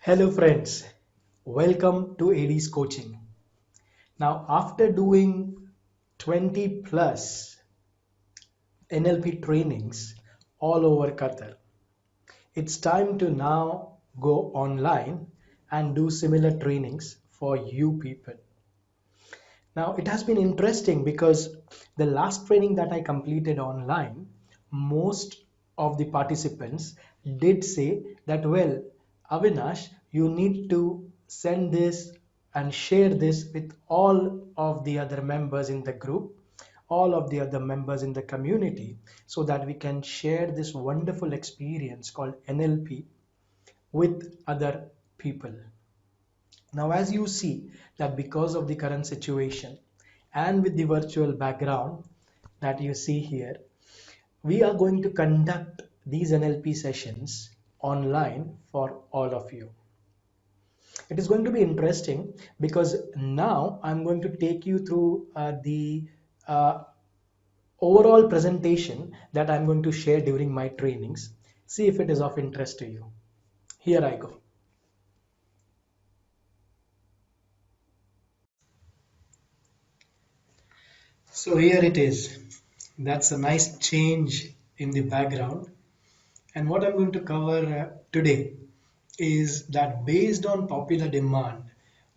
Hello friends, welcome to AD's coaching. Now after doing 20 plus NLP trainings all over Qatar, it's time to now go online and do similar trainings for you people. Now it has been interesting because the last training that I completed online, most of the participants did say that, well, Avinash, you need to send this and share this with all of the other members in the group, all of the other members in the community, so that we can share this wonderful experience called NLP with other people. Now, as you see that because of the current situation and with the virtual background that you see here, we are going to conduct these NLP sessions online for all of you. It is going to be interesting because now I'm going to take you through the uh, overall presentation that I'm going to share during my trainings. See if it is of interest to you. Here I go. So here it is. That's a nice change in the background. And what I'm going to cover today is that based on popular demand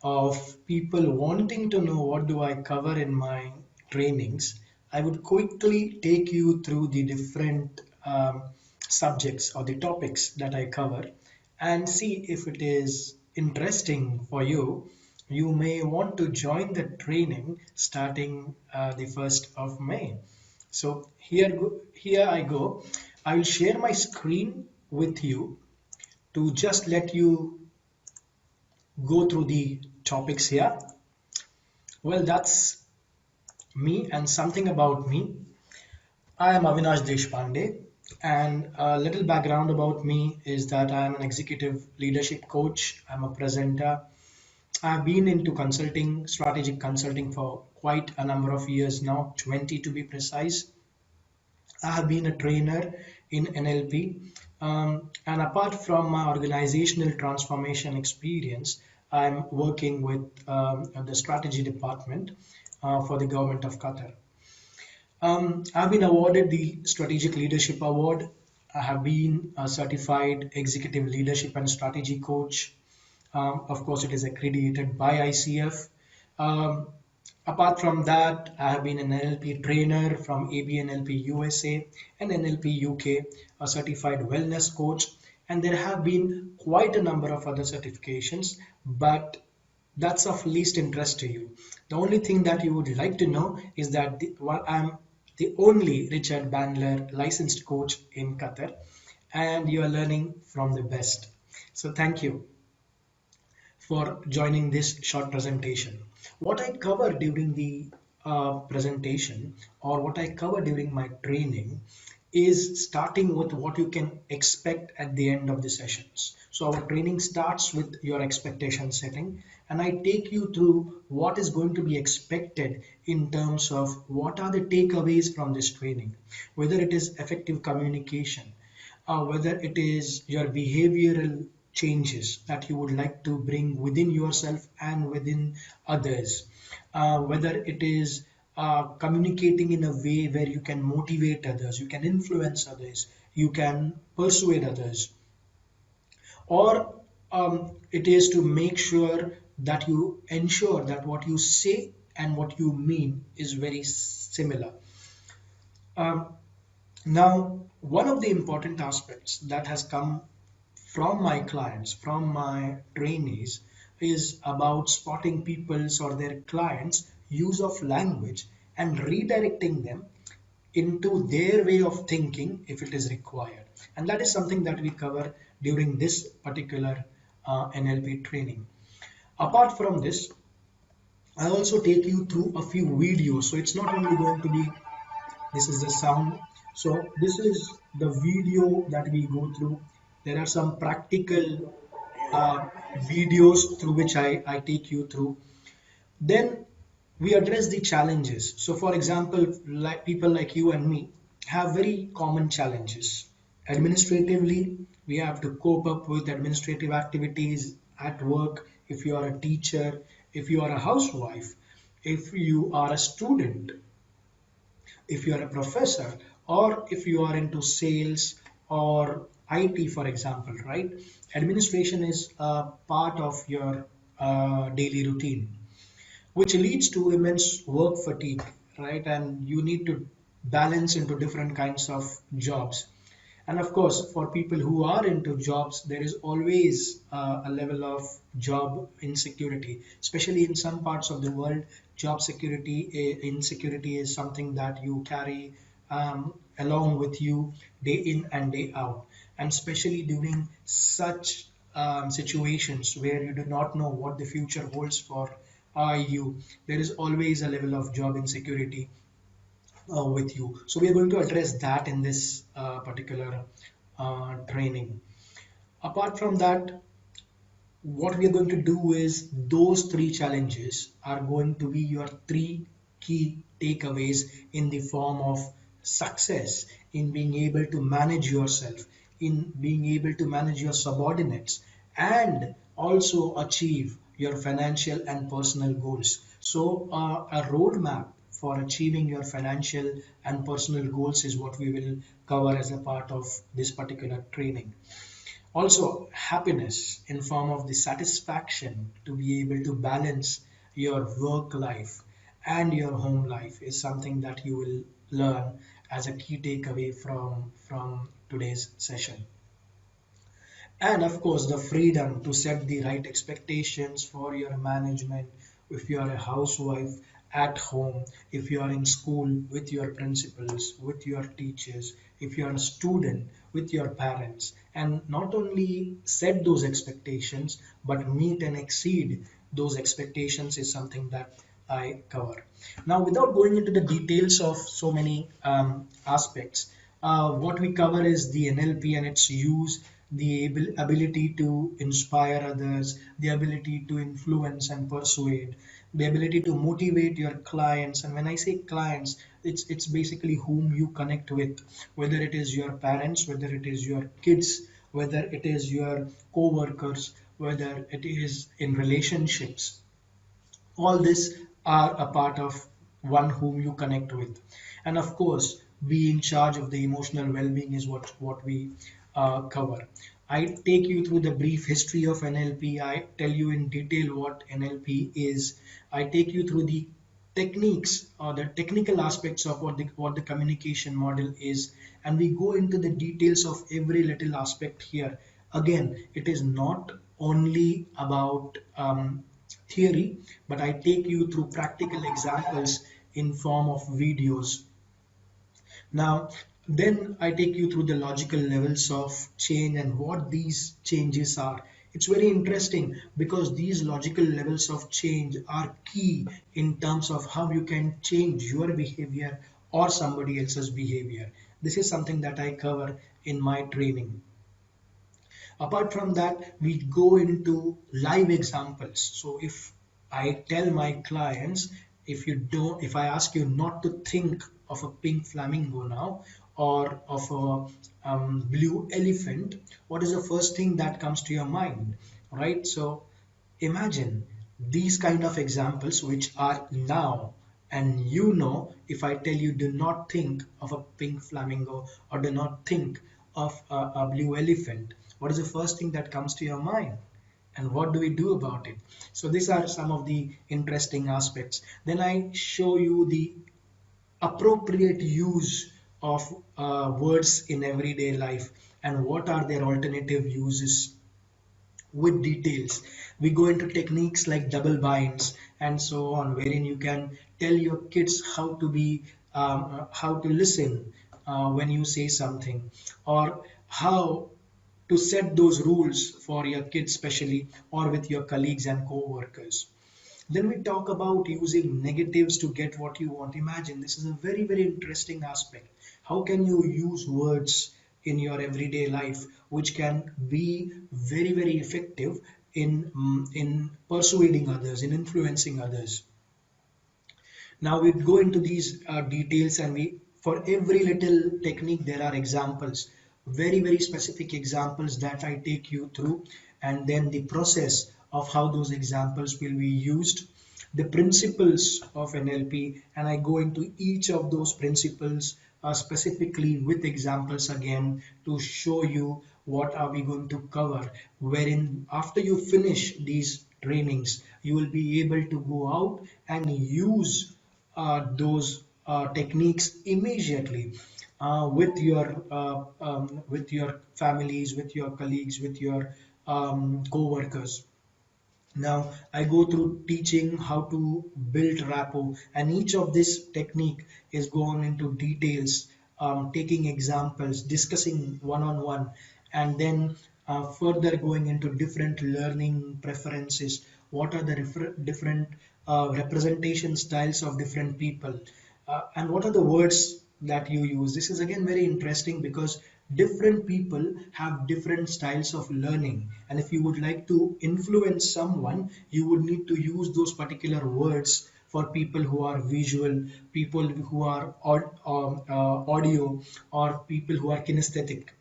of people wanting to know what do I cover in my trainings, I would quickly take you through the different subjects or the topics that I cover and see if it is interesting for you. You may want to join the training starting the 1st of May. So here I go. I will share my screen with you to just let you go through the topics here. Well, that's me and something about me. I am Avinash Deshpande, and a little background about me is that I am an executive leadership coach. I'm a presenter. I've been into consulting, strategic consulting for quite a number of years now, 20 to be precise. I have been a trainer in NLP. And apart from my organizational transformation experience, I'm working with the strategy department for the government of Qatar. I've been awarded the Strategic Leadership Award. I have been a certified executive leadership and strategy coach. Of course, it is accredited by ICF. Um, Apart from that, I have been an NLP trainer from AB NLP USA and NLP UK, a certified wellness coach, and there have been quite a number of other certifications, but that's of least interest to you. The only thing that you would like to know is that I'm the only Richard Bandler licensed coach in Qatar, and you are learning from the best. So thank you for joining this short presentation. What I cover during the presentation or what I cover during my training is starting with what you can expect at the end of the sessions. So our training starts with your expectation setting, and I take you through what is going to be expected in terms of what are the takeaways from this training, whether it is effective communication, whether it is your behavioral changes that you would like to bring within yourself and within others, whether it is communicating in a way where you can motivate others, you can influence others, you can persuade others, or it is to make sure that you ensure that what you say and what you mean is very similar. Um, Now, one of the important aspects that has come from my clients, from my trainees, is about spotting people's or their clients' use of language and redirecting them into their way of thinking if it is required. And that is something that we cover during this particular NLP training. Apart from this, I also take you through a few videos. So it's not only going to be this is the sound. So this is the video that we go through. There are some practical videos through which I take you through. Then we address the challenges. So for example, like people like you and me have very common challenges. Administratively, we have to cope up with administrative activities at work. If you are a teacher, if you are a housewife, if you are a student, if you are a professor, or if you are into sales or IT, for example, right? Administration is a part of your daily routine, which leads to immense work fatigue, right? And you need to balance into different kinds of jobs. And of course, for people who are into jobs, there is always a level of job insecurity, especially in some parts of the world. Job security, insecurity is something that you carry along with you day in and day out. And especially during such situations where you do not know what the future holds for you, there is always a level of job insecurity with you. So we are going to address that in this particular training. Apart from that, what we are going to do is those three challenges are going to be your three key takeaways in the form of success in being able to manage yourself, in being able to manage your subordinates, and also achieve your financial and personal goals. So, a roadmap for achieving your financial and personal goals is what we will cover as a part of this particular training. Also, happiness in form of the satisfaction to be able to balance your work life and your home life is something that you will learn as a key takeaway from today's session. And of course, the freedom to set the right expectations for your management. If you are a housewife at home, if you are in school with your principals, with your teachers, if you are a student with your parents, and not only set those expectations, but meet and exceed those expectations is something that I cover. Now, without going into the details of so many aspects, what we cover is the NLP and its use, the ability to inspire others, the ability to influence and persuade, the ability to motivate your clients. And when I say clients, it's basically whom you connect with, whether it is your parents, whether it is your kids, whether it is your co-workers, whether it is in relationships. All this are a part of one whom you connect with. And of course, be in charge of the emotional well-being is what we cover. I take you through the brief history of NLP. I tell you in detail what NLP is. I take you through the techniques or the technical aspects of what the communication model is, and we go into the details of every little aspect here. Again, it is not only about theory, but I take you through practical examples in form of videos. Now, then I take you through the logical levels of change and what these changes are. It's very interesting because these logical levels of change are key in terms of how you can change your behavior or somebody else's behavior. This is something that I cover in my training. Apart from that, we go into live examples. So if I tell my clients, if I ask you not to think of a pink flamingo now or of a blue elephant, what is the first thing that comes to your mind, right? So imagine these kind of examples which are now, and if I tell you do not think of a pink flamingo or do not think of a blue elephant, what is the first thing that comes to your mind? And what do we do about it? So these are some of the interesting aspects. Then I show you the appropriate use of words in everyday life and what are their alternative uses with details. We go into techniques like double binds and so on, wherein you can tell your kids how to listen when you say something, or how to set those rules for your kids, especially, or with your colleagues and co-workers. Then we talk about using negatives to get what you want. Imagine this is a very, very interesting aspect. How can you use words in your everyday life which can be very, very effective in persuading others, in influencing others? Now we go into these details, and we for every little technique there are examples. very, very specific examples that I take you through, and then the process of how those examples will be used, the principles of NLP, and I go into each of those principles specifically with examples again to show you what are we going to cover, wherein after you finish these trainings, you will be able to go out and use those techniques immediately with your families, with your colleagues, with your co-workers. Now, I go through teaching how to build rapport, and each of this technique is gone into details, taking examples, discussing one-on-one, and then further going into different learning preferences. What are the different representation styles of different people? And what are the words that you use? This is again very interesting because different people have different styles of learning, and if you would like to influence someone, you would need to use those particular words for people who are visual, people who are audio, or people who are kinesthetic,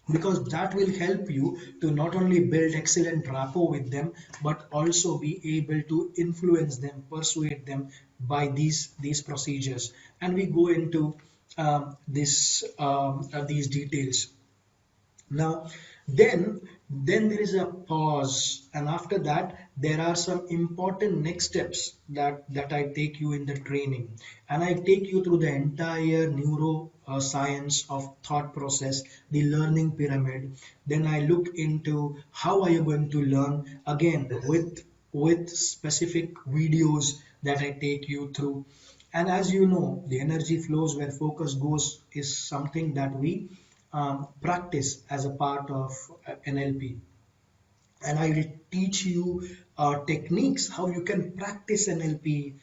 because that will help you to not only build excellent rapport with them but also be able to influence them, persuade them by these procedures. And we go into these details. Now, then there is a pause, and after that, there are some important next steps that I take you in the training, and I take you through the entire neuro science of thought process, the learning pyramid. Then I look into how are you going to learn again with specific videos that I take you through. And as you know, the energy flows where focus goes is something that we practice as a part of NLP. And I will teach you techniques how you can practice NLP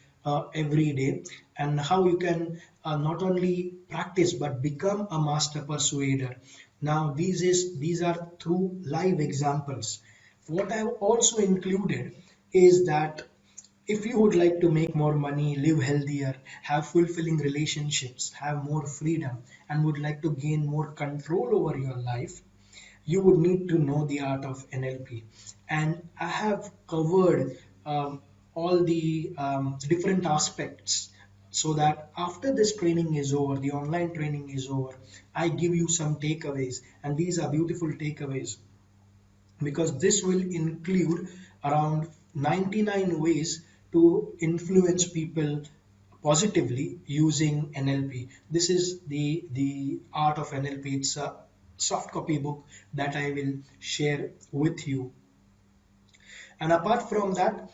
every day, and how you can not only practice but become a master persuader. Now, these are through live examples. What I've also included is that if you would like to make more money, live healthier, have fulfilling relationships, have more freedom, and would like to gain more control over your life, you would need to know the art of NLP. And I have covered all the different aspects, so that after this training is over, the online training is over, I give you some takeaways. And these are beautiful takeaways because this will include around 99 ways to influence people positively using NLP. This is the art of NLP. It's a soft copy book that I will share with you. And apart from that,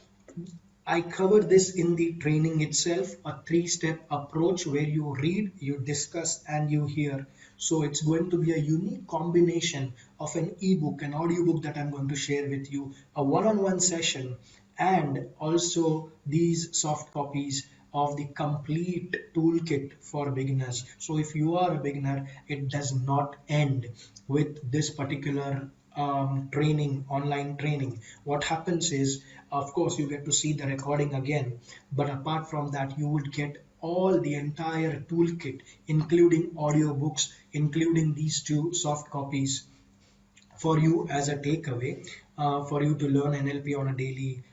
I cover this in the training itself, a three-step approach where you read, you discuss, and you hear. So it's going to be a unique combination of an ebook, an audiobook that I'm going to share with you, a one-on-one session, and also these soft copies of the complete toolkit for beginners. So if you are a beginner, it does not end with this particular training, online training. What happens is, of course, you get to see the recording again, but apart from that, you would get all the entire toolkit, including audiobooks, including these two soft copies for you as a takeaway, for you to learn NLP on a daily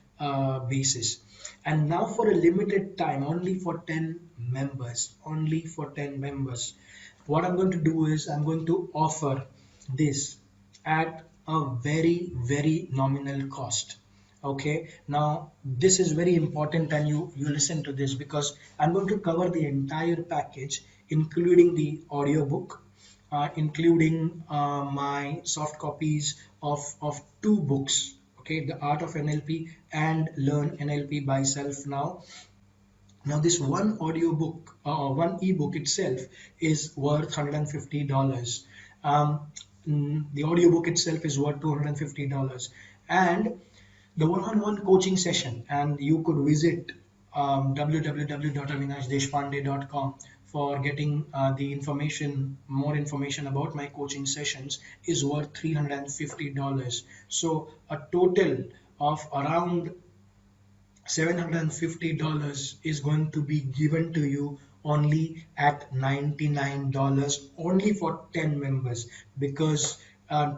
basis. And now, for a limited time, only for 10 members, what I'm going to do is I'm going to offer this at a very, very nominal cost. Okay, now this is very important, and you listen to this because I'm going to cover the entire package, including the audiobook, including my soft copies of two books. Okay, The Art of NLP and Learn NLP by Self Now. Now, this one audiobook, one ebook itself is worth $150. The audiobook itself is worth $250. And the one-on-one coaching session, and you could visit www.avinashdeshpande.com for getting more information about my coaching sessions, is worth $350. So a total of around $750 is going to be given to you only at $99, only for 10 members, because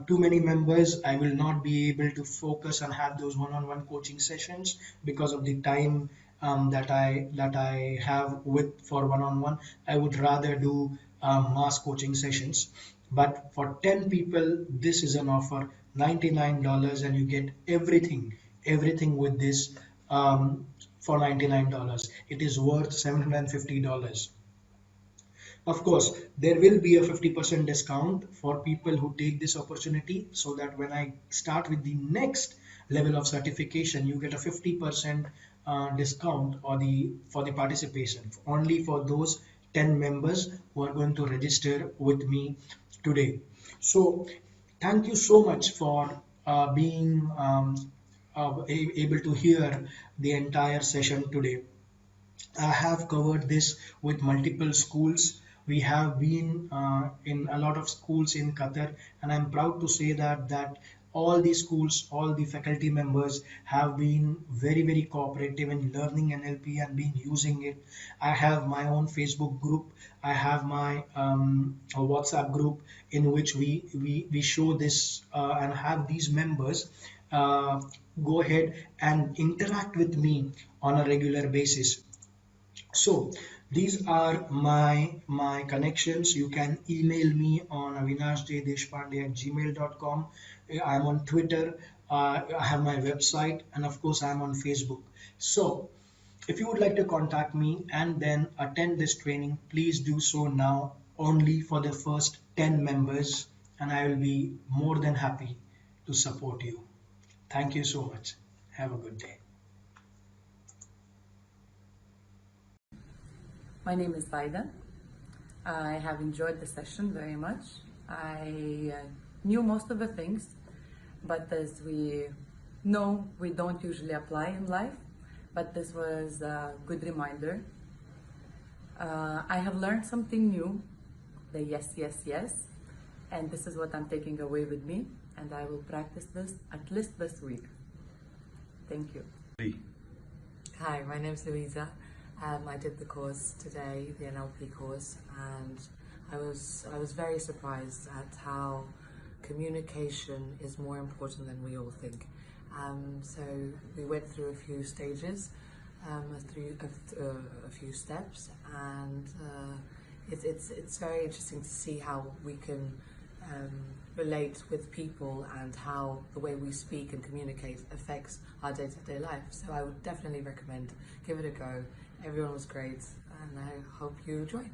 too many members, I will not be able to focus and have those one-on-one coaching sessions because of the time that I have with for one-on-one. I would rather do mass coaching sessions. But for 10 people, this is an offer, $99, and you get everything with this for $99. It is worth $750. Of course, there will be a 50% discount for people who take this opportunity, so that when I start with the next level of certification, you get a 50% discount or the for the participation only for those 10 members who are going to register with me today. So thank you so much for being able to hear the entire session today. I have covered this with multiple schools. We have been in a lot of schools in Qatar, and I'm proud to say that all the schools, all the faculty members have been very cooperative in learning NLP and been using it. I have my own Facebook group. I have my a WhatsApp group in which we show this and have these members uh, go ahead and interact with me on a regular basis. So these are my connections. You can email me on avinashjdeshpande@gmail.com. I'm on Twitter. I have my website, and of course, I'm on Facebook. So if you would like to contact me and then attend this training, please do so now, only for the first 10 members, and I will be more than happy to support you. Thank you so much. Have a good day. My name is Vaida. I have enjoyed the session very much. I knew most of the things, but as we know, we don't usually apply in life, but this was a good reminder. I have learned something new, the yes, and this is what I'm taking away with me, and I will practice this at least this week. Thank you. Hi, my name's Louisa. I did the course today, the NLP course, and I was very surprised at how communication is more important than we all think. So we went through a few stages, a few steps, and it's very interesting to see how we can relate with people and how the way we speak and communicate affects our day-to-day life. So I would definitely recommend give it a go. Everyone was great, and I hope you join.